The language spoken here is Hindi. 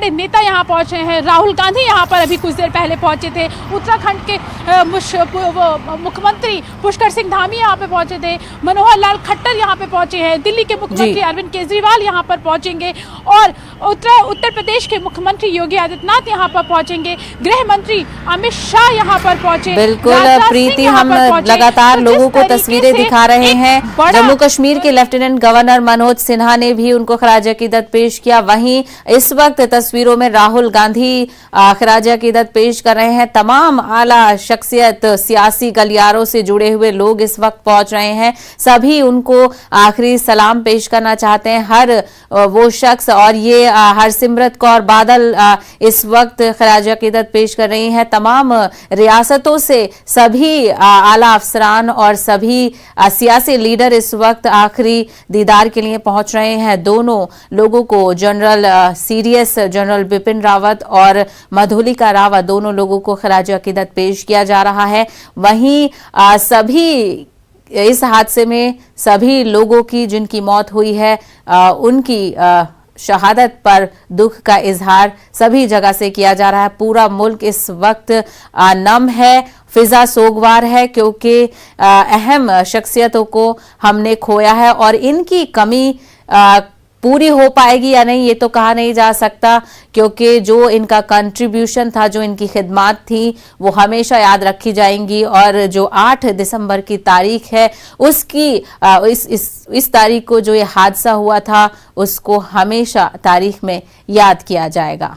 बड़े नेता यहाँ पहुंचे हैं। राहुल गांधी यहाँ पर अभी कुछ देर पहले पहुंचे थे। उत्तराखंड के मुख्यमंत्री पुष्कर सिंह धामी यहाँ पे पहुंचे थे। मनोहर लाल खट्टर यहाँ पे पहुंचे हैं। दिल्ली के मुख्यमंत्री अरविंद केजरीवाल यहाँ पर पहुंचेंगे और उत्तर प्रदेश के मुख्यमंत्री योगी आदित्यनाथ यहाँ पर पहुंचेंगे। गृह मंत्री अमित शाह यहाँ पर पहुंचे। बिल्कुल प्रीति, हम लगातार लोगों को तस्वीरें दिखा रहे हैं। जम्मू कश्मीर के लेफ्टिनेंट गवर्नर मनोज सिन्हा ने भी उनको खराज अकीदत पेश किया। वहीं इस वक्त तस्वीरों में राहुल गांधी खराज अकीदत पेश कर रहे हैं। तमाम आला शख्सियत, सियासी गलियारों से जुड़े हुए लोग इस वक्त पहुंच रहे हैं। सभी उनको आखिरी सलाम पेश करना चाहते हैं, हर वो शख्स। और ये हरसिमरत कौर बादल इस वक्त खराज अकीदत पेश कर रही हैं। तमाम रियासतों से सभी आला अफसरान और सभी सियासी लीडर इस वक्त आखिरी दीदार के लिए पहुंच रहे हैं। दोनों लोगों को general CDS general Bipin Rawat और मधुलिका रावत, दोनों लोगों को खराज अकीदत पेश किया जा रहा है। वहीं सभी इस हादसे में सभी लोगों की जिनकी मौत हुई है उनकी शहादत पर दुख का इजहार सभी जगह से किया जा रहा है। पूरा मुल्क इस वक्त नम है, फिजा सोगवार है, क्योंकि अहम शख्सियतों को हमने खोया है और इनकी कमी पूरी हो पाएगी या नहीं ये तो कहा नहीं जा सकता, क्योंकि जो इनका कंट्रीब्यूशन था, जो इनकी खिदमत थी, वो हमेशा याद रखी जाएंगी। और जो 8 दिसंबर की तारीख है उसकी इस तारीख को जो ये हादसा हुआ था उसको हमेशा तारीख में याद किया जाएगा।